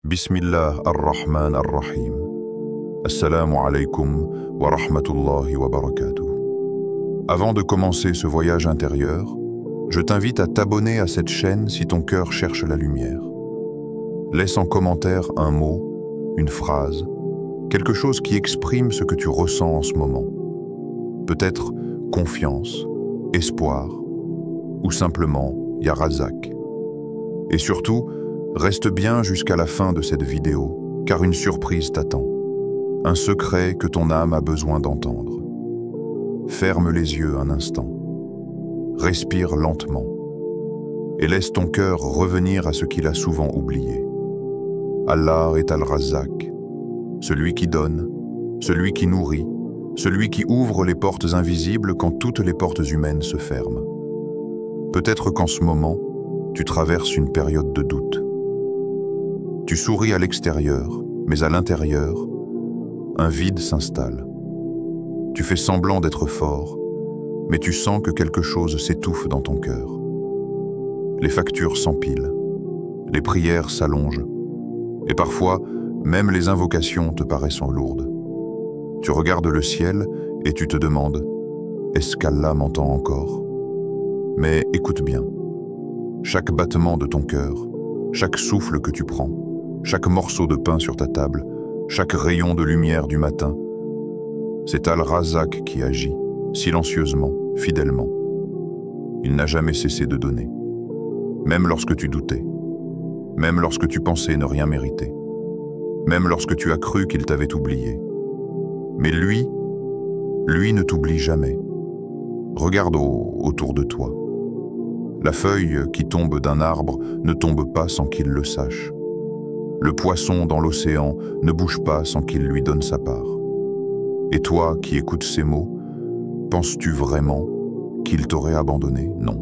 Bismillah ar-Rahman ar-Rahim. Assalamu alaikum wa rahmatullahi wa barakatuh. Avant de commencer ce voyage intérieur, je t'invite à t'abonner à cette chaîne si ton cœur cherche la lumière. Laisse en commentaire un mot, une phrase, quelque chose qui exprime ce que tu ressens en ce moment. Peut-être confiance, espoir, ou simplement Ya Razak. Et surtout, reste bien jusqu'à la fin de cette vidéo, car une surprise t'attend. Un secret que ton âme a besoin d'entendre. Ferme les yeux un instant. Respire lentement. Et laisse ton cœur revenir à ce qu'il a souvent oublié. Allah est Al-Razak, celui qui donne, celui qui nourrit, celui qui ouvre les portes invisibles quand toutes les portes humaines se ferment. Peut-être qu'en ce moment, tu traverses une période de doute. Tu souris à l'extérieur, mais à l'intérieur, un vide s'installe. Tu fais semblant d'être fort, mais tu sens que quelque chose s'étouffe dans ton cœur. Les factures s'empilent, les prières s'allongent, et parfois, même les invocations te paraissent lourdes. Tu regardes le ciel et tu te demandes « Est-ce qu'Allah m'entend encore ?» Mais écoute bien, chaque battement de ton cœur, chaque souffle que tu prends, chaque morceau de pain sur ta table, chaque rayon de lumière du matin, c'est Al-Razak qui agit, silencieusement, fidèlement. Il n'a jamais cessé de donner, même lorsque tu doutais, même lorsque tu pensais ne rien mériter, même lorsque tu as cru qu'il t'avait oublié. Mais lui ne t'oublie jamais. Regarde autour de toi. La feuille qui tombe d'un arbre ne tombe pas sans qu'il le sache. Le poisson dans l'océan ne bouge pas sans qu'il lui donne sa part. Et toi qui écoutes ces mots, penses-tu vraiment qu'il t'aurait abandonné? Non.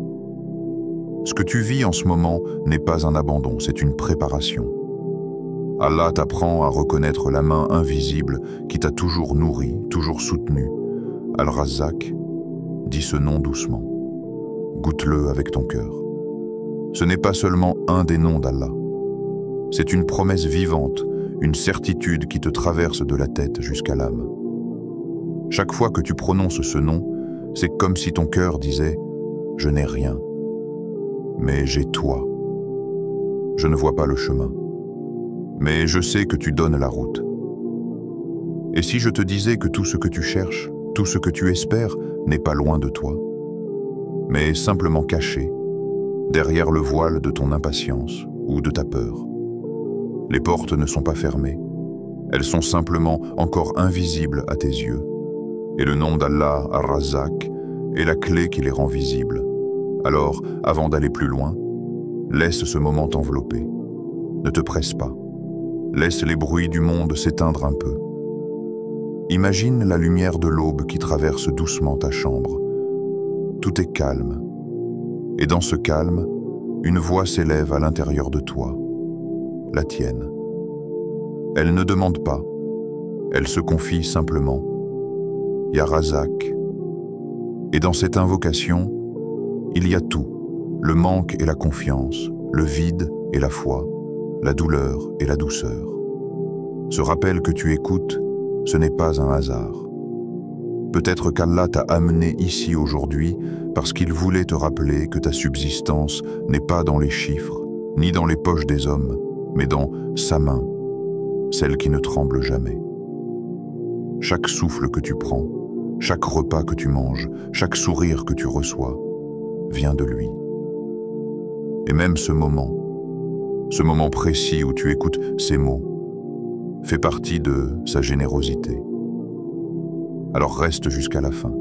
Ce que tu vis en ce moment n'est pas un abandon, c'est une préparation. Allah t'apprend à reconnaître la main invisible qui t'a toujours nourri, toujours soutenu. Al-Razak, dis ce nom doucement. Goûte-le avec ton cœur. Ce n'est pas seulement un des noms d'Allah. C'est une promesse vivante, une certitude qui te traverse de la tête jusqu'à l'âme. Chaque fois que tu prononces ce nom, c'est comme si ton cœur disait « Je n'ai rien, mais j'ai toi. Je ne vois pas le chemin, mais je sais que tu donnes la route. » Et si je te disais que tout ce que tu cherches, tout ce que tu espères n'est pas loin de toi, mais simplement caché, derrière le voile de ton impatience ou de ta peur. Les portes ne sont pas fermées, elles sont simplement encore invisibles à tes yeux. Et le nom d'Allah, Ar-Razak, est la clé qui les rend visibles. Alors, avant d'aller plus loin, laisse ce moment t'envelopper. Ne te presse pas. Laisse les bruits du monde s'éteindre un peu. Imagine la lumière de l'aube qui traverse doucement ta chambre. Tout est calme. Et dans ce calme, une voix s'élève à l'intérieur de toi. La tienne. Elle ne demande pas, elle se confie simplement. Ya Razak. Et dans cette invocation, il y a tout, le manque et la confiance, le vide et la foi, la douleur et la douceur. Ce rappel que tu écoutes, ce n'est pas un hasard. Peut-être qu'Allah t'a amené ici aujourd'hui parce qu'il voulait te rappeler que ta subsistance n'est pas dans les chiffres, ni dans les poches des hommes, mais dans sa main, celle qui ne tremble jamais. Chaque souffle que tu prends, chaque repas que tu manges, chaque sourire que tu reçois, vient de lui. Et même ce moment précis où tu écoutes ces mots, fait partie de sa générosité. Alors reste jusqu'à la fin,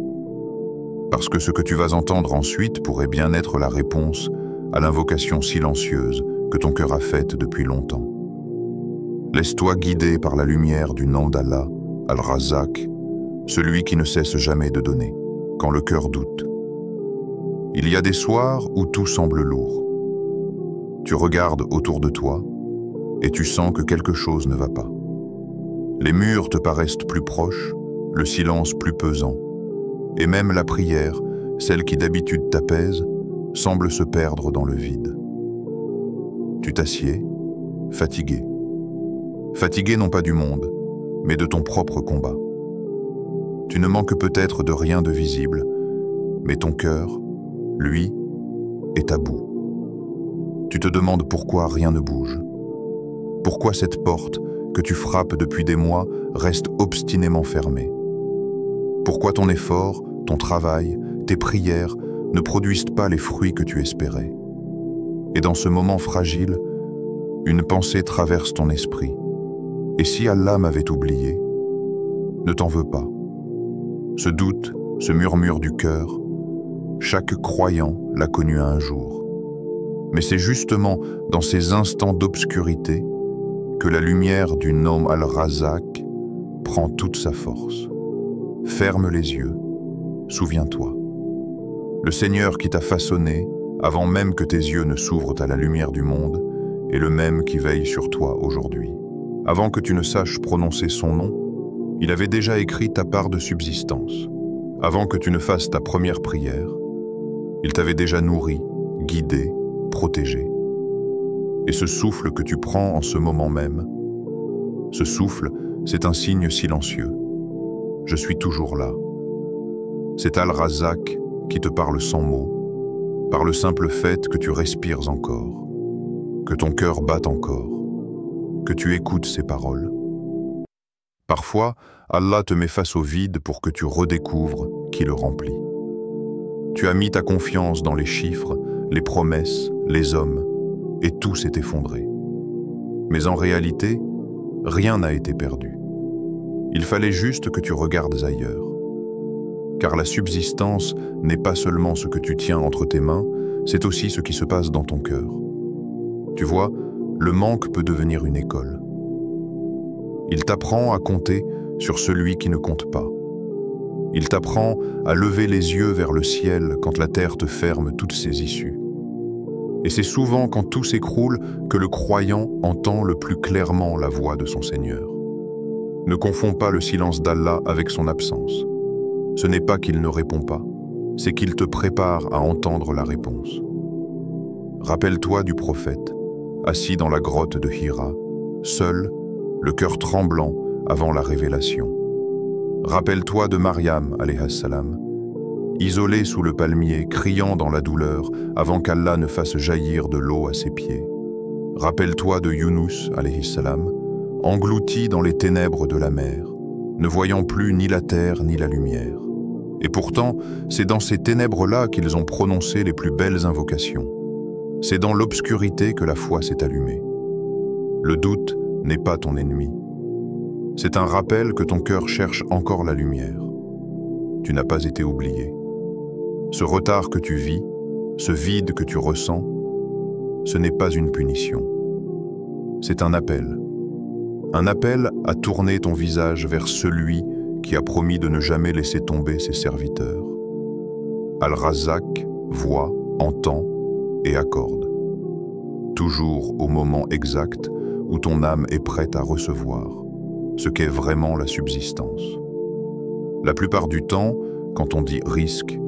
parce que ce que tu vas entendre ensuite pourrait bien être la réponse à l'invocation silencieuse que ton cœur a faite depuis longtemps. Laisse-toi guider par la lumière du nom d'Allah, Al-Razak, celui qui ne cesse jamais de donner, quand le cœur doute. Il y a des soirs où tout semble lourd. Tu regardes autour de toi et tu sens que quelque chose ne va pas. Les murs te paraissent plus proches, le silence plus pesant, et même la prière, celle qui d'habitude t'apaise, semble se perdre dans le vide. Tu t'assieds, fatigué, fatigué non pas du monde, mais de ton propre combat. Tu ne manques peut-être de rien de visible, mais ton cœur, lui, est à bout. Tu te demandes pourquoi rien ne bouge. Pourquoi cette porte que tu frappes depuis des mois reste obstinément fermée. Pourquoi ton effort, ton travail, tes prières ne produisent pas les fruits que tu espérais. Et dans ce moment fragile, une pensée traverse ton esprit. Et si Allah m'avait oublié? Ne t'en veux pas. Ce doute, ce murmure du cœur, chaque croyant l'a connu un jour. Mais c'est justement dans ces instants d'obscurité que la lumière du nom Al-Razak prend toute sa force. Ferme les yeux, souviens-toi. Le Seigneur qui t'a façonné, avant même que tes yeux ne s'ouvrent à la lumière du monde, est le même qui veille sur toi aujourd'hui. Avant que tu ne saches prononcer son nom, il avait déjà écrit ta part de subsistance. Avant que tu ne fasses ta première prière, il t'avait déjà nourri, guidé, protégé. Et ce souffle que tu prends en ce moment même, ce souffle, c'est un signe silencieux. Je suis toujours là. C'est Al-Razak qui te parle sans mots, par le simple fait que tu respires encore, que ton cœur batte encore, que tu écoutes ses paroles. Parfois, Allah te met face au vide pour que tu redécouvres qui le remplit. Tu as mis ta confiance dans les chiffres, les promesses, les hommes, et tout s'est effondré. Mais en réalité, rien n'a été perdu. Il fallait juste que tu regardes ailleurs. Car la subsistance n'est pas seulement ce que tu tiens entre tes mains, c'est aussi ce qui se passe dans ton cœur. Tu vois, le manque peut devenir une école. Il t'apprend à compter sur celui qui ne compte pas. Il t'apprend à lever les yeux vers le ciel quand la terre te ferme toutes ses issues. Et c'est souvent quand tout s'écroule que le croyant entend le plus clairement la voix de son Seigneur. Ne confonds pas le silence d'Allah avec son absence. Ce n'est pas qu'il ne répond pas, c'est qu'il te prépare à entendre la réponse. Rappelle-toi du prophète, assis dans la grotte de Hira, seul, le cœur tremblant avant la révélation. Rappelle-toi de Maryam, alayha salam, isolée sous le palmier, criant dans la douleur avant qu'Allah ne fasse jaillir de l'eau à ses pieds. Rappelle-toi de Yunus, alayhi salam, englouti dans les ténèbres de la mer, ne voyant plus ni la terre ni la lumière. Et pourtant, c'est dans ces ténèbres-là qu'ils ont prononcé les plus belles invocations. C'est dans l'obscurité que la foi s'est allumée. Le doute n'est pas ton ennemi. C'est un rappel que ton cœur cherche encore la lumière. Tu n'as pas été oublié. Ce retard que tu vis, ce vide que tu ressens, ce n'est pas une punition. C'est un appel. Un appel à tourner ton visage vers celui qui a promis de ne jamais laisser tomber ses serviteurs. Al-Razak voit, entend et accorde. Toujours au moment exact où ton âme est prête à recevoir ce qu'est vraiment la subsistance. La plupart du temps, quand on dit risque,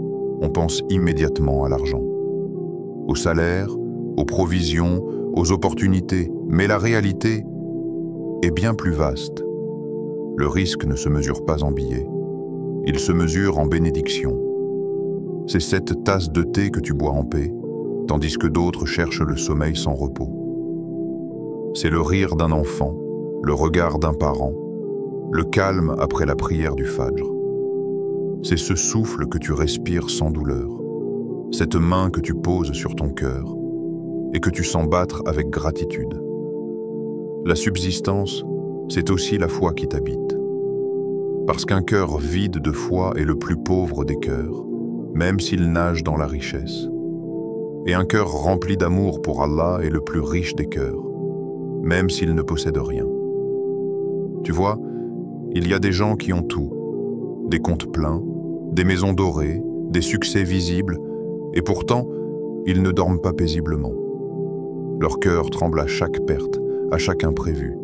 on pense immédiatement à l'argent, au salaire, aux provisions, aux opportunités, mais la réalité est bien plus vaste. Le risque ne se mesure pas en billets, il se mesure en bénédiction. C'est cette tasse de thé que tu bois en paix, tandis que d'autres cherchent le sommeil sans repos. C'est le rire d'un enfant, le regard d'un parent, le calme après la prière du Fajr. C'est ce souffle que tu respires sans douleur, cette main que tu poses sur ton cœur et que tu sens battre avec gratitude. La subsistance, c'est aussi la foi qui t'habite. Parce qu'un cœur vide de foi est le plus pauvre des cœurs, même s'il nage dans la richesse. Et un cœur rempli d'amour pour Allah est le plus riche des cœurs, même s'il ne possède rien. Tu vois, il y a des gens qui ont tout, des comptes pleins, des maisons dorées, des succès visibles, et pourtant, ils ne dorment pas paisiblement. Leur cœur tremble à chaque perte, à chaque imprévu.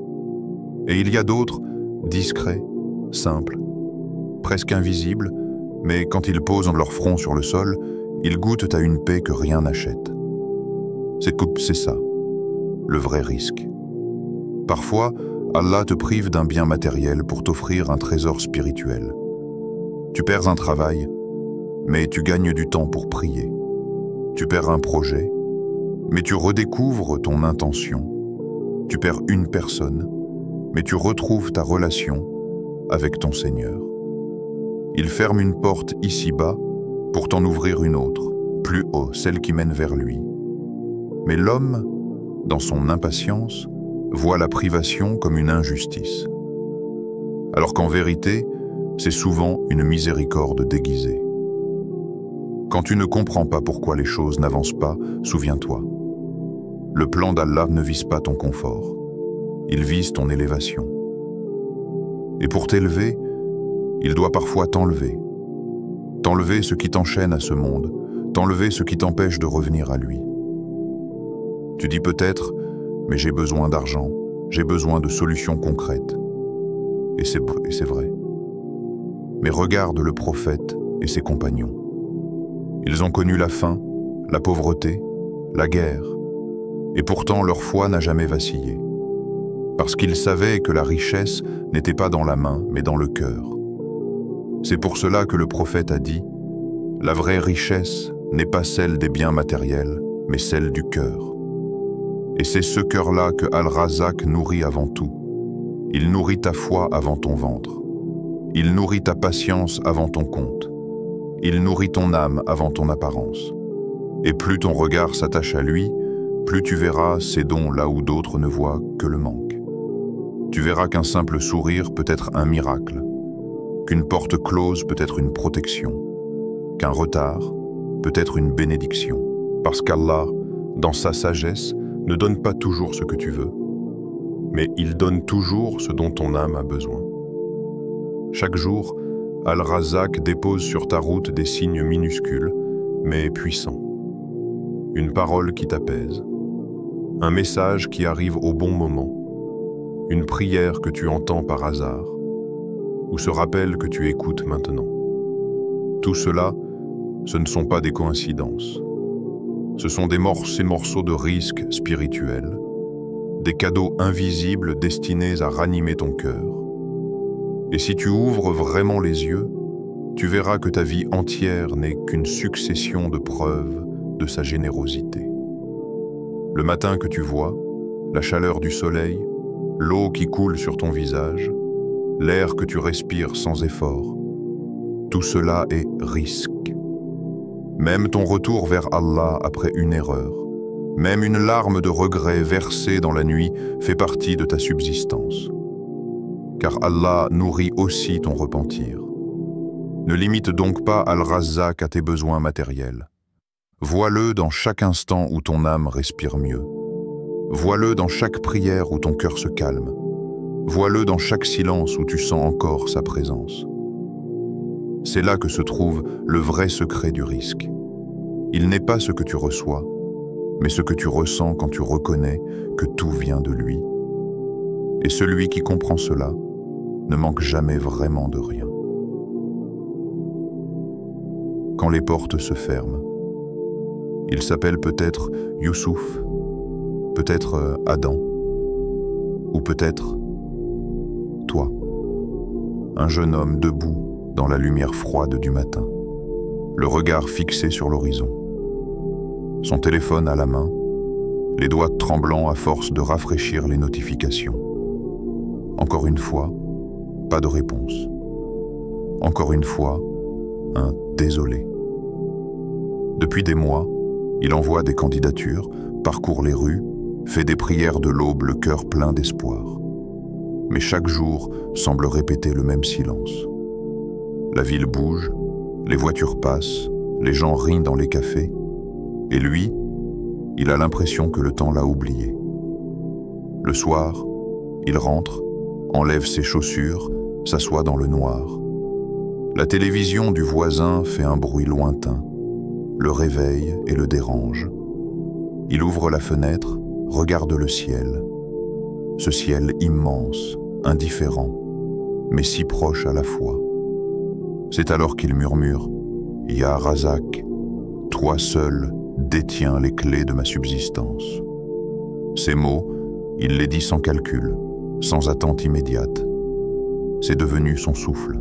Et il y a d'autres, discrets, simples, presque invisibles, mais quand ils posent leur front sur le sol, ils goûtent à une paix que rien n'achète. C'est ça, le vrai risque. Parfois, Allah te prive d'un bien matériel pour t'offrir un trésor spirituel. Tu perds un travail, mais tu gagnes du temps pour prier. Tu perds un projet, mais tu redécouvres ton intention. Tu perds une personne, mais tu retrouves ta relation avec ton Seigneur. Il ferme une porte ici-bas pour t'en ouvrir une autre, plus haut, celle qui mène vers lui. Mais l'homme, dans son impatience, voit la privation comme une injustice. Alors qu'en vérité, c'est souvent une miséricorde déguisée. Quand tu ne comprends pas pourquoi les choses n'avancent pas, souviens-toi. Le plan d'Allah ne vise pas ton confort. Il vise ton élévation. Et pour t'élever, il doit parfois t'enlever. T'enlever ce qui t'enchaîne à ce monde, t'enlever ce qui t'empêche de revenir à lui. Tu dis peut-être, mais j'ai besoin d'argent, j'ai besoin de solutions concrètes. Et c'est vrai. Mais regarde le prophète et ses compagnons. Ils ont connu la faim, la pauvreté, la guerre, et pourtant leur foi n'a jamais vacillé. Parce qu'ils savaient que la richesse n'était pas dans la main, mais dans le cœur. C'est pour cela que le prophète a dit « La vraie richesse n'est pas celle des biens matériels, mais celle du cœur. » Et c'est ce cœur-là que Al-Razak nourrit avant tout. Il nourrit ta foi avant ton ventre. Il nourrit ta patience avant ton compte. Il nourrit ton âme avant ton apparence. Et plus ton regard s'attache à lui, plus tu verras ses dons là où d'autres ne voient que le manque. Tu verras qu'un simple sourire peut être un miracle, qu'une porte close peut être une protection, qu'un retard peut être une bénédiction. Parce qu'Allah, dans sa sagesse, ne donne pas toujours ce que tu veux, mais il donne toujours ce dont ton âme a besoin. Chaque jour, Al-Razak dépose sur ta route des signes minuscules, mais puissants. Une parole qui t'apaise, un message qui arrive au bon moment, une prière que tu entends par hasard, ou ce rappel que tu écoutes maintenant. Tout cela, ce ne sont pas des coïncidences. Ce sont ces morceaux de risques spirituels, des cadeaux invisibles destinés à ranimer ton cœur. Et si tu ouvres vraiment les yeux, tu verras que ta vie entière n'est qu'une succession de preuves de sa générosité. Le matin que tu vois, la chaleur du soleil, l'eau qui coule sur ton visage, l'air que tu respires sans effort, tout cela est risque. Même ton retour vers Allah après une erreur, même une larme de regret versée dans la nuit fait partie de ta subsistance. Car Allah nourrit aussi ton repentir. Ne limite donc pas Al-Razak à tes besoins matériels. Vois-le dans chaque instant où ton âme respire mieux. Vois-le dans chaque prière où ton cœur se calme. Vois-le dans chaque silence où tu sens encore sa présence. C'est là que se trouve le vrai secret du risque. Il n'est pas ce que tu reçois, mais ce que tu ressens quand tu reconnais que tout vient de lui. Et celui qui comprend cela ne manque jamais vraiment de rien. Quand les portes se ferment, il s'appelle peut-être Youssouf, peut-être Adam, ou peut-être toi, un jeune homme debout dans la lumière froide du matin, le regard fixé sur l'horizon, son téléphone à la main, les doigts tremblants à force de rafraîchir les notifications. Encore une fois, pas de réponse. Encore une fois, un désolé. Depuis des mois, il envoie des candidatures, parcourt les rues, fait des prières de l'aube, le cœur plein d'espoir. Mais chaque jour semble répéter le même silence. La ville bouge, les voitures passent, les gens rient dans les cafés, et lui, il a l'impression que le temps l'a oublié. Le soir, il rentre, enlève ses chaussures, s'assoit dans le noir. La télévision du voisin fait un bruit lointain, le réveille et le dérange. Il ouvre la fenêtre, regarde le ciel. Ce ciel immense, indifférent, mais si proche à la fois. C'est alors qu'il murmure « Ya Razak, toi seul détiens les clés de ma subsistance. » Ces mots, il les dit sans calcul, sans attente immédiate. C'est devenu son souffle.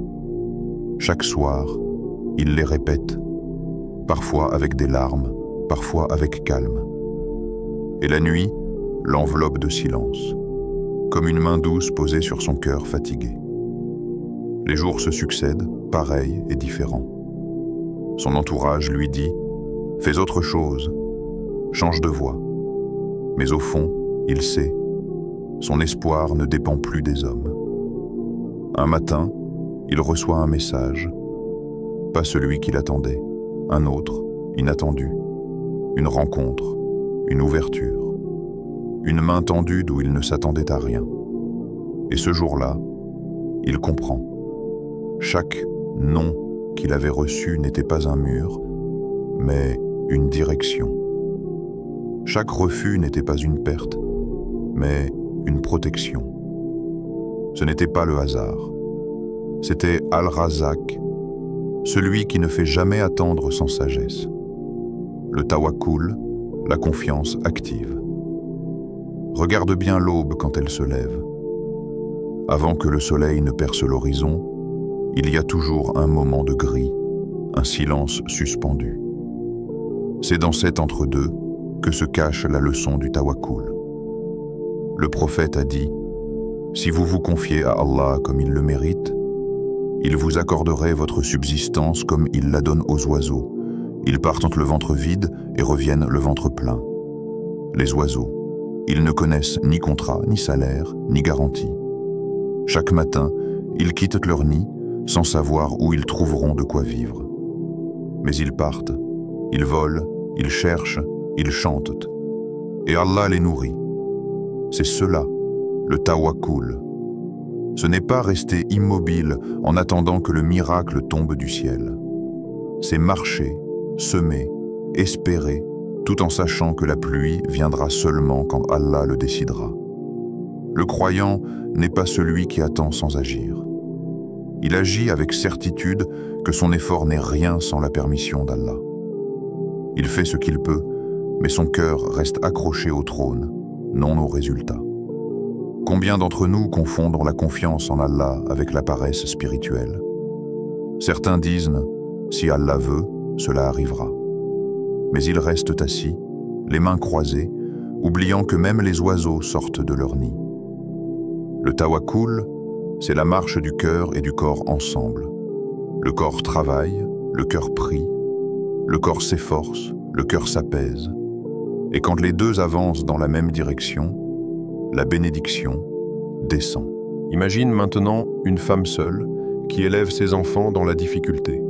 Chaque soir, il les répète, parfois avec des larmes, parfois avec calme. Et la nuit l'enveloppe de silence, comme une main douce posée sur son cœur fatigué. Les jours se succèdent, pareils et différents. Son entourage lui dit « Fais autre chose, change de voie ». Mais au fond, il sait, son espoir ne dépend plus des hommes. Un matin, il reçoit un message, pas celui qu'il attendait, un autre, inattendu, une rencontre, une ouverture, une main tendue d'où il ne s'attendait à rien. Et ce jour-là, il comprend. Chaque « non » qu'il avait reçu n'était pas un mur, mais une direction. Chaque refus n'était pas une perte, mais une protection. Ce n'était pas le hasard. C'était Al-Razak, celui qui ne fait jamais attendre sans sagesse. Le tawakkul, la confiance active. Regarde bien l'aube quand elle se lève. Avant que le soleil ne perce l'horizon, il y a toujours un moment de gris, un silence suspendu. C'est dans cet entre-deux que se cache la leçon du tawakkul. Le prophète a dit « Si vous vous confiez à Allah comme il le mérite, il vous accorderait votre subsistance comme il la donne aux oiseaux. Ils partent entre le ventre vide et reviennent le ventre plein. Les oiseaux, ils ne connaissent ni contrat, ni salaire, ni garantie. Chaque matin, ils quittent leur nid sans savoir où ils trouveront de quoi vivre. Mais ils partent, ils volent, ils cherchent, ils chantent. Et Allah les nourrit. C'est cela, le tawakkul. Ce n'est pas rester immobile en attendant que le miracle tombe du ciel. C'est marcher, semer, espérer, tout en sachant que la pluie viendra seulement quand Allah le décidera. Le croyant n'est pas celui qui attend sans agir. Il agit avec certitude que son effort n'est rien sans la permission d'Allah. Il fait ce qu'il peut, mais son cœur reste accroché au trône, non au résultat. Combien d'entre nous confondent la confiance en Allah avec la paresse spirituelle? Certains disent « Si Allah veut, cela arrivera ». Mais ils restent assis, les mains croisées, oubliant que même les oiseaux sortent de leur nid. Le tawakkul, c'est la marche du cœur et du corps ensemble. Le corps travaille, le cœur prie, le corps s'efforce, le cœur s'apaise. Et quand les deux avancent dans la même direction, la bénédiction descend. Imagine maintenant une femme seule qui élève ses enfants dans la difficulté.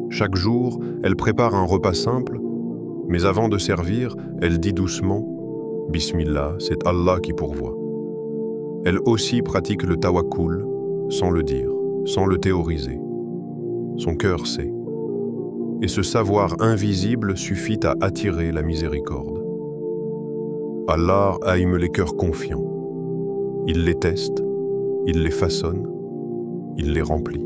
Chaque jour, elle prépare un repas simple, mais avant de servir, elle dit doucement « Bismillah, c'est Allah qui pourvoit ». Elle aussi pratique le tawakkul, sans le dire, sans le théoriser. Son cœur sait. Et ce savoir invisible suffit à attirer la miséricorde. Allah aime les cœurs confiants. Il les teste, il les façonne, il les remplit.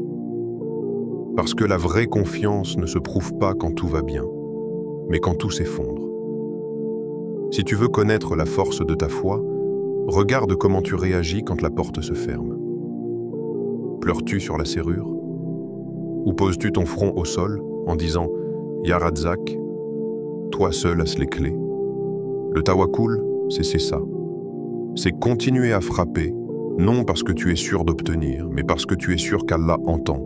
Parce que la vraie confiance ne se prouve pas quand tout va bien, mais quand tout s'effondre. Si tu veux connaître la force de ta foi, regarde comment tu réagis quand la porte se ferme. Pleures-tu sur la serrure? Ou poses-tu ton front au sol en disant « Ya Razak, toi seul as les clés ». Le tawakkul, c'est ça. C'est continuer à frapper, non parce que tu es sûr d'obtenir, mais parce que tu es sûr qu'Allah entend.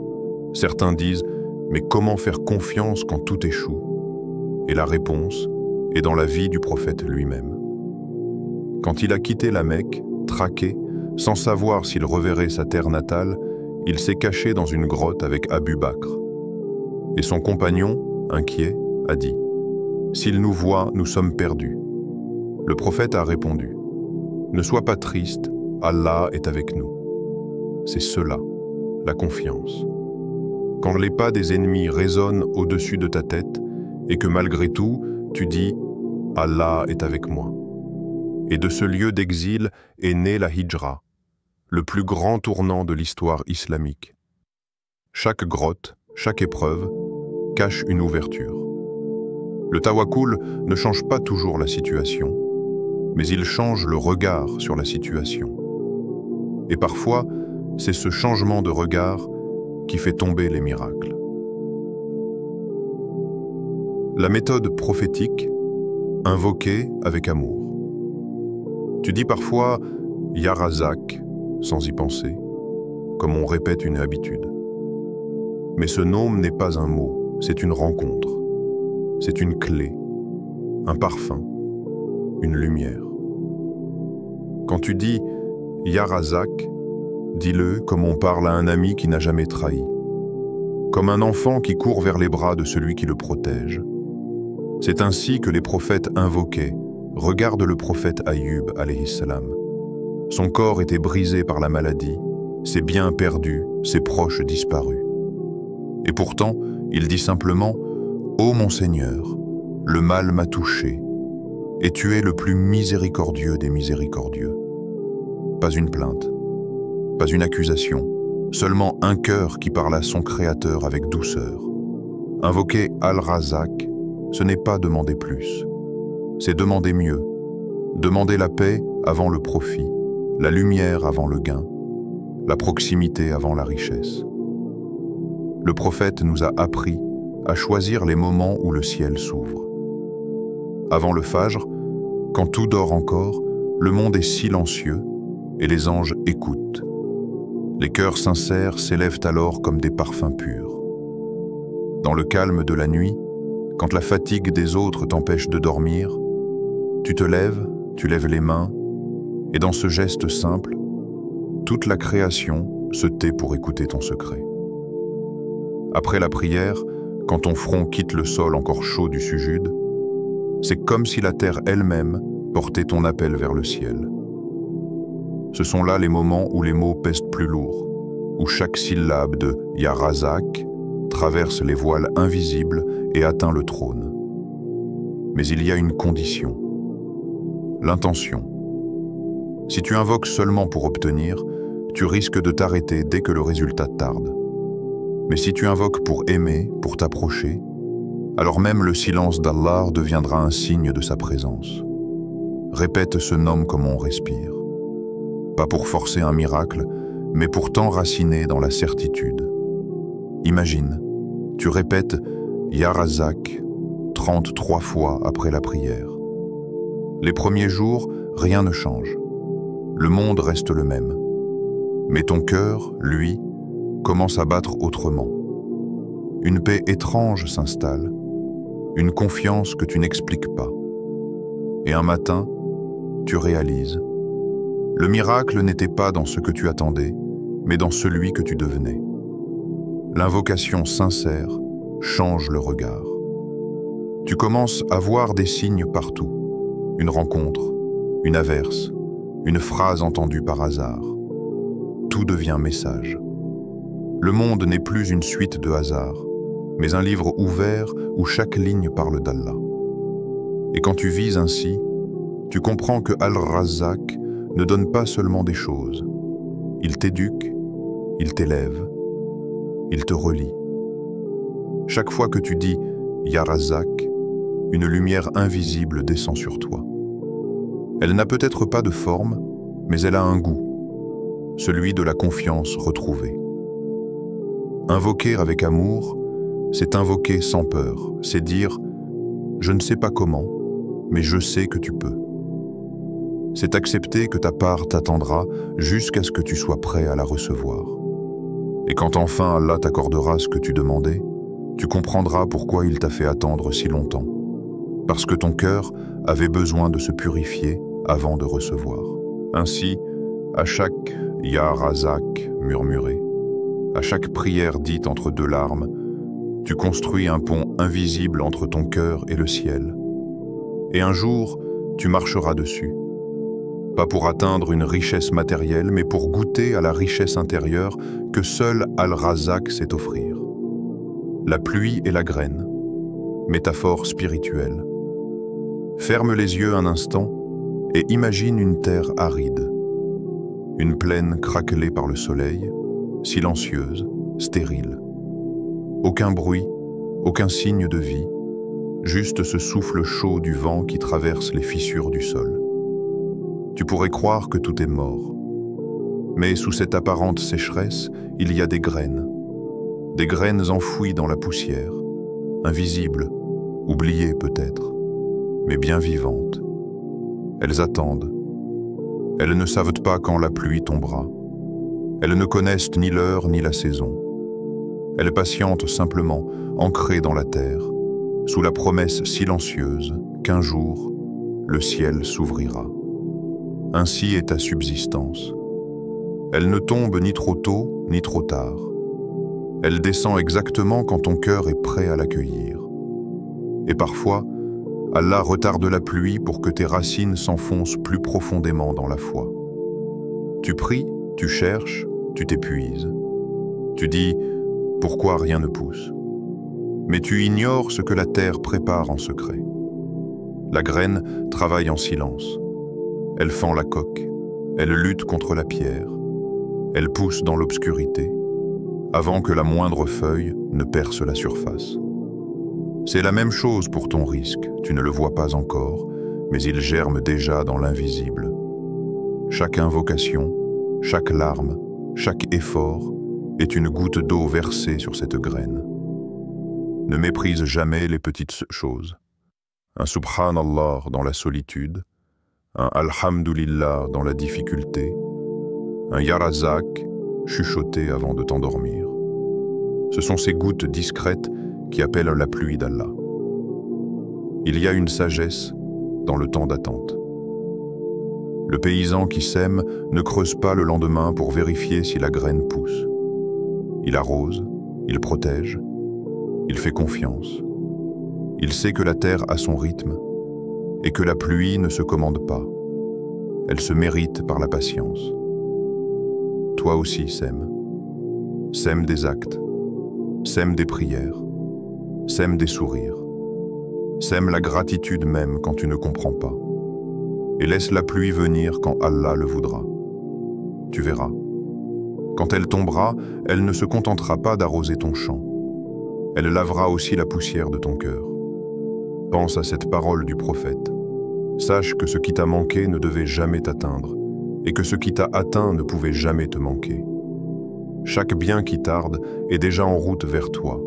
Certains disent « Mais comment faire confiance quand tout échoue ?» Et la réponse est dans la vie du prophète lui-même. Quand il a quitté la Mecque, traqué, sans savoir s'il reverrait sa terre natale, il s'est caché dans une grotte avec Abu Bakr. Et son compagnon, inquiet, a dit « S'il nous voit, nous sommes perdus. » Le prophète a répondu « Ne sois pas triste, Allah est avec nous. » C'est cela, la confiance. Quand les pas des ennemis résonnent au-dessus de ta tête et que malgré tout, tu dis « Allah est avec moi ». Et de ce lieu d'exil est née la hijra, le plus grand tournant de l'histoire islamique. Chaque grotte, chaque épreuve, cache une ouverture. Le tawakkul ne change pas toujours la situation, mais il change le regard sur la situation. Et parfois, c'est ce changement de regard qui fait tomber les miracles. La méthode prophétique, invoquée avec amour. Tu dis parfois « Ya Razak » sans y penser, comme on répète une habitude. Mais ce nom n'est pas un mot, c'est une rencontre. C'est une clé, un parfum, une lumière. Quand tu dis « Ya Razak », dis-le comme on parle à un ami qui n'a jamais trahi, comme un enfant qui court vers les bras de celui qui le protège. C'est ainsi que les prophètes invoquaient. Regarde le prophète Ayyub, alayhi salam. Son corps était brisé par la maladie, ses biens perdus, ses proches disparus. Et pourtant, il dit simplement « Ô mon Seigneur, le mal m'a touché, et tu es le plus miséricordieux des miséricordieux. » Pas une plainte, pas une accusation, seulement un cœur qui parle à son Créateur avec douceur. Invoquer Al-Razak, ce n'est pas demander plus, c'est demander mieux. Demander la paix avant le profit, la lumière avant le gain, la proximité avant la richesse. Le prophète nous a appris à choisir les moments où le ciel s'ouvre. Avant le Fajr, quand tout dort encore, le monde est silencieux et les anges écoutent. Les cœurs sincères s'élèvent alors comme des parfums purs. Dans le calme de la nuit, quand la fatigue des autres t'empêche de dormir, tu te lèves, tu lèves les mains, et dans ce geste simple, toute la création se tait pour écouter ton secret. Après la prière, quand ton front quitte le sol encore chaud du sujude, c'est comme si la terre elle-même portait ton appel vers le ciel. Ce sont là les moments où les mots pèsent plus lourd, où chaque syllabe de « Ya Razak » traverse les voiles invisibles et atteint le trône. Mais il y a une condition. L'intention. Si tu invoques seulement pour obtenir, tu risques de t'arrêter dès que le résultat tarde. Mais si tu invoques pour aimer, pour t'approcher, alors même le silence d'Allah deviendra un signe de sa présence. Répète ce nom comme on respire. Pas pour forcer un miracle, mais pour t'enraciner dans la certitude. Imagine, tu répètes « Ya Razak » 33 fois après la prière. Les premiers jours, rien ne change. Le monde reste le même. Mais ton cœur, lui, commence à battre autrement. Une paix étrange s'installe, une confiance que tu n'expliques pas. Et un matin, tu réalises. Le miracle n'était pas dans ce que tu attendais, mais dans celui que tu devenais. L'invocation sincère change le regard. Tu commences à voir des signes partout. Une rencontre, une averse, une phrase entendue par hasard. Tout devient message. Le monde n'est plus une suite de hasards, mais un livre ouvert où chaque ligne parle d'Allah. Et quand tu vis ainsi, tu comprends que Al-Razak ne donne pas seulement des choses. Il t'éduque, il t'élève, il te relie. Chaque fois que tu dis « Ya Razak », une lumière invisible descend sur toi. Elle n'a peut-être pas de forme, mais elle a un goût, celui de la confiance retrouvée. Invoquer avec amour, c'est invoquer sans peur, c'est dire « Je ne sais pas comment, mais je sais que tu peux ». C'est accepter que ta part t'attendra jusqu'à ce que tu sois prêt à la recevoir. Et quand enfin Allah t'accordera ce que tu demandais, tu comprendras pourquoi il t'a fait attendre si longtemps. Parce que ton cœur avait besoin de se purifier avant de recevoir. Ainsi, à chaque « Ya Razak » murmuré, à chaque prière dite entre deux larmes, tu construis un pont invisible entre ton cœur et le ciel. Et un jour, tu marcheras dessus. Pas pour atteindre une richesse matérielle, mais pour goûter à la richesse intérieure que seul Al-Razak sait offrir. La pluie et la graine, métaphore spirituelle. Ferme les yeux un instant et imagine une terre aride. Une plaine craquelée par le soleil, silencieuse, stérile. Aucun bruit, aucun signe de vie, juste ce souffle chaud du vent qui traverse les fissures du sol. Tu pourrais croire que tout est mort. Mais sous cette apparente sécheresse, il y a des graines enfouies dans la poussière, invisibles, oubliées peut-être, mais bien vivantes. Elles attendent. Elles ne savent pas quand la pluie tombera. Elles ne connaissent ni l'heure ni la saison. Elles patientent simplement, ancrées dans la terre, sous la promesse silencieuse qu'un jour, le ciel s'ouvrira. Ainsi est ta subsistance. Elle ne tombe ni trop tôt, ni trop tard. Elle descend exactement quand ton cœur est prêt à l'accueillir. Et parfois, Allah retarde la pluie pour que tes racines s'enfoncent plus profondément dans la foi. Tu pries, tu cherches, tu t'épuises. Tu dis « Pourquoi rien ne pousse ?» Mais tu ignores ce que la terre prépare en secret. La graine travaille en silence. Elle fend la coque, elle lutte contre la pierre, elle pousse dans l'obscurité, avant que la moindre feuille ne perce la surface. C'est la même chose pour ton risque, tu ne le vois pas encore, mais il germe déjà dans l'invisible. Chaque invocation, chaque larme, chaque effort est une goutte d'eau versée sur cette graine. Ne méprise jamais les petites choses. Un subhanallah dans la solitude, un alhamdulillah dans la difficulté, un ya razak chuchoté avant de t'endormir. Ce sont ces gouttes discrètes qui appellent la pluie d'Allah. Il y a une sagesse dans le temps d'attente. Le paysan qui sème ne creuse pas le lendemain pour vérifier si la graine pousse. Il arrose, il protège, il fait confiance. Il sait que la terre a son rythme et que la pluie ne se commande pas. Elle se mérite par la patience. Toi aussi sème. Sème des actes, sème des prières, sème des sourires. Sème la gratitude même quand tu ne comprends pas. Et laisse la pluie venir quand Allah le voudra. Tu verras. Quand elle tombera, elle ne se contentera pas d'arroser ton champ. Elle lavera aussi la poussière de ton cœur. Pense à cette parole du prophète. Sache que ce qui t'a manqué ne devait jamais t'atteindre, et que ce qui t'a atteint ne pouvait jamais te manquer. Chaque bien qui tarde est déjà en route vers toi.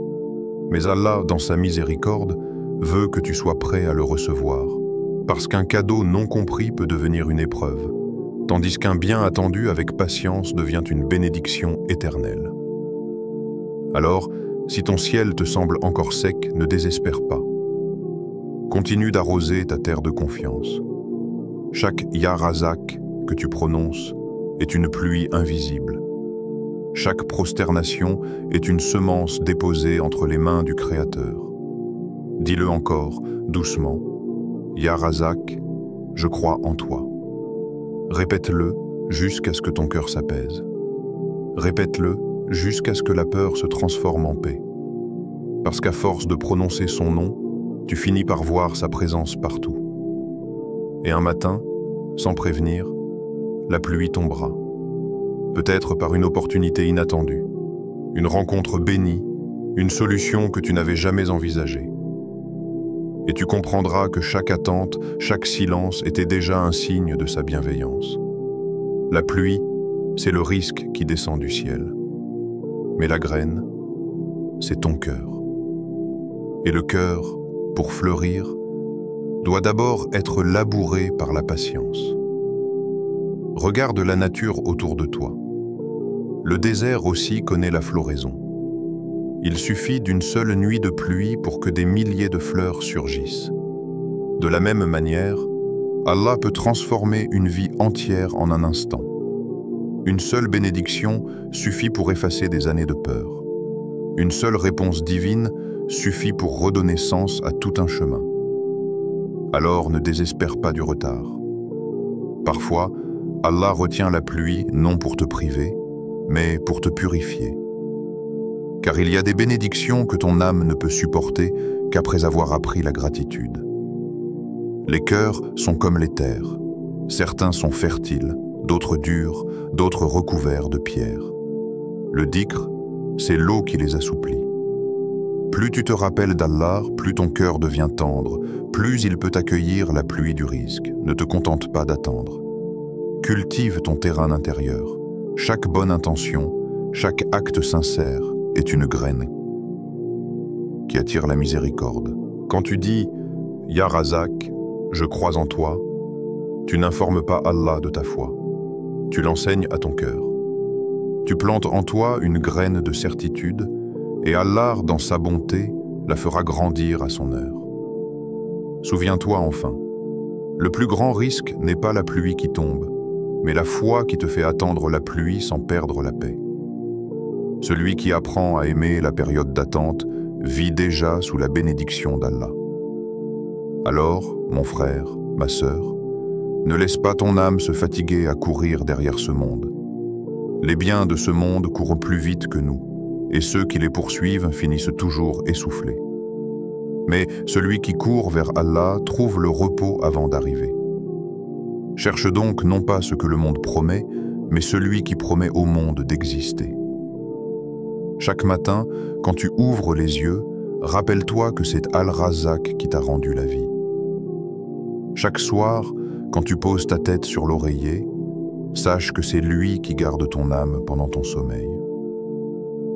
Mais Allah, dans sa miséricorde, veut que tu sois prêt à le recevoir, parce qu'un cadeau non compris peut devenir une épreuve, tandis qu'un bien attendu avec patience devient une bénédiction éternelle. Alors, si ton ciel te semble encore sec, ne désespère pas. Continue d'arroser ta terre de confiance. Chaque ya razak que tu prononces est une pluie invisible. Chaque prosternation est une semence déposée entre les mains du Créateur. Dis-le encore, doucement. Ya razak, je crois en toi. Répète-le jusqu'à ce que ton cœur s'apaise. Répète-le jusqu'à ce que la peur se transforme en paix. Parce qu'à force de prononcer son nom, tu finis par voir sa présence partout. Et un matin, sans prévenir, la pluie tombera. Peut-être par une opportunité inattendue, une rencontre bénie, une solution que tu n'avais jamais envisagée. Et tu comprendras que chaque attente, chaque silence était déjà un signe de sa bienveillance. La pluie, c'est le risque qui descend du ciel. Mais la graine, c'est ton cœur. Et le cœur, pour fleurir, doit d'abord être labouré par la patience. Regarde la nature autour de toi. Le désert aussi connaît la floraison. Il suffit d'une seule nuit de pluie pour que des milliers de fleurs surgissent. De la même manière, Allah peut transformer une vie entière en un instant. Une seule bénédiction suffit pour effacer des années de peur. Une seule réponse divine suffit pour redonner sens à tout un chemin. Alors ne désespère pas du retard. Parfois, Allah retient la pluie non pour te priver, mais pour te purifier. Car il y a des bénédictions que ton âme ne peut supporter qu'après avoir appris la gratitude. Les cœurs sont comme les terres. Certains sont fertiles, d'autres durs, d'autres recouverts de pierres. Le dhikr, c'est l'eau qui les assouplit. Plus tu te rappelles d'Allah, plus ton cœur devient tendre, plus il peut accueillir la pluie du risque. Ne te contente pas d'attendre. Cultive ton terrain intérieur. Chaque bonne intention, chaque acte sincère est une graine qui attire la miséricorde. Quand tu dis « Ya Razak, je crois en toi », tu n'informes pas Allah de ta foi. Tu l'enseignes à ton cœur. Tu plantes en toi une graine de certitude et Allah, dans sa bonté, la fera grandir à son heure. Souviens-toi enfin, le plus grand risque n'est pas la pluie qui tombe, mais la foi qui te fait attendre la pluie sans perdre la paix. Celui qui apprend à aimer la période d'attente vit déjà sous la bénédiction d'Allah. Alors, mon frère, ma sœur, ne laisse pas ton âme se fatiguer à courir derrière ce monde. Les biens de ce monde courent plus vite que nous, et ceux qui les poursuivent finissent toujours essoufflés. Mais celui qui court vers Allah trouve le repos avant d'arriver. Cherche donc non pas ce que le monde promet, mais celui qui promet au monde d'exister. Chaque matin, quand tu ouvres les yeux, rappelle-toi que c'est Al-Razak qui t'a rendu la vie. Chaque soir, quand tu poses ta tête sur l'oreiller, sache que c'est lui qui garde ton âme pendant ton sommeil.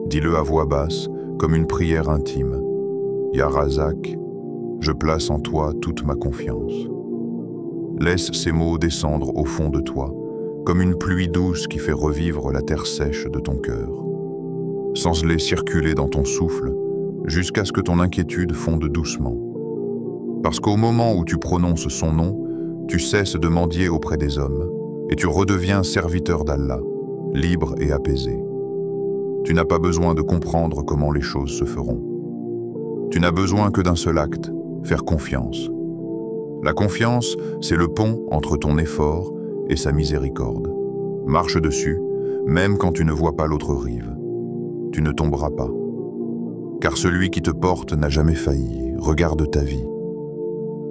Dis-le à voix basse, comme une prière intime. Ya Razak, je place en toi toute ma confiance. Laisse ces mots descendre au fond de toi, comme une pluie douce qui fait revivre la terre sèche de ton cœur. Sens-les circuler dans ton souffle, jusqu'à ce que ton inquiétude fonde doucement. Parce qu'au moment où tu prononces son nom, tu cesses de mendier auprès des hommes, et tu redeviens serviteur d'Allah, libre et apaisé. Tu n'as pas besoin de comprendre comment les choses se feront. Tu n'as besoin que d'un seul acte, faire confiance. La confiance, c'est le pont entre ton effort et sa miséricorde. Marche dessus, même quand tu ne vois pas l'autre rive. Tu ne tomberas pas. Car celui qui te porte n'a jamais failli. Regarde ta vie.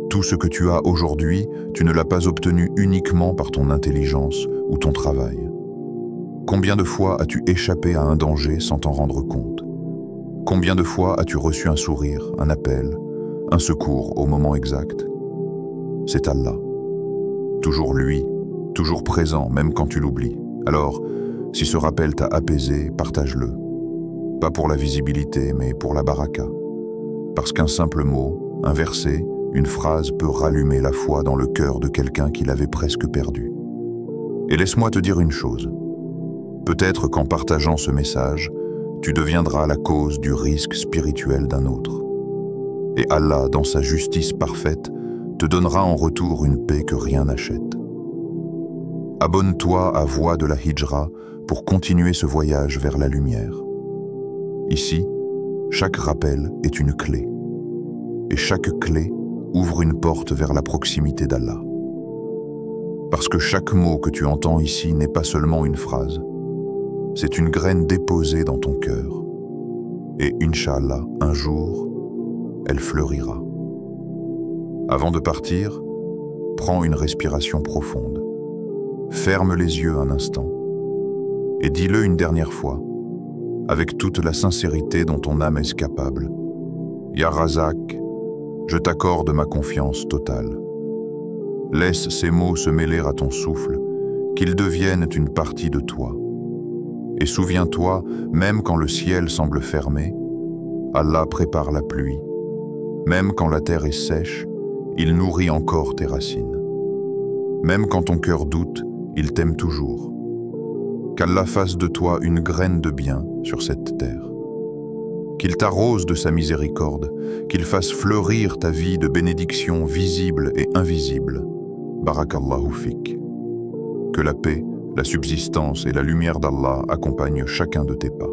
Tout ce que tu as aujourd'hui, tu ne l'as pas obtenu uniquement par ton intelligence ou ton travail. Combien de fois as-tu échappé à un danger sans t'en rendre compte? Combien de fois as-tu reçu un sourire, un appel, un secours au moment exact? C'est Allah. Toujours lui, toujours présent, même quand tu l'oublies. Alors, si ce rappel t'a apaisé, partage-le. Pas pour la visibilité, mais pour la baraka. Parce qu'un simple mot, un verset, une phrase peut rallumer la foi dans le cœur de quelqu'un qui l'avait presque perdu. Et laisse-moi te dire une chose. Peut-être qu'en partageant ce message, tu deviendras la cause du risque spirituel d'un autre. Et Allah, dans sa justice parfaite, te donnera en retour une paix que rien n'achète. Abonne-toi à Voix de la Hijra pour continuer ce voyage vers la lumière. Ici, chaque rappel est une clé. Et chaque clé ouvre une porte vers la proximité d'Allah. Parce que chaque mot que tu entends ici n'est pas seulement une phrase, c'est une graine déposée dans ton cœur. Et Inch'Allah, un jour, elle fleurira. Avant de partir, prends une respiration profonde. Ferme les yeux un instant et dis-le une dernière fois, avec toute la sincérité dont ton âme est capable. Ya Razak, je t'accorde ma confiance totale. Laisse ces mots se mêler à ton souffle, qu'ils deviennent une partie de toi. Et souviens-toi, même quand le ciel semble fermé, Allah prépare la pluie. Même quand la terre est sèche, il nourrit encore tes racines. Même quand ton cœur doute, il t'aime toujours. Qu'Allah fasse de toi une graine de bien sur cette terre. Qu'il t'arrose de sa miséricorde, qu'il fasse fleurir ta vie de bénédictions visibles et invisibles. Barakallahu fik. Que la paix, la subsistance et la lumière d'Allah accompagnent chacun de tes pas.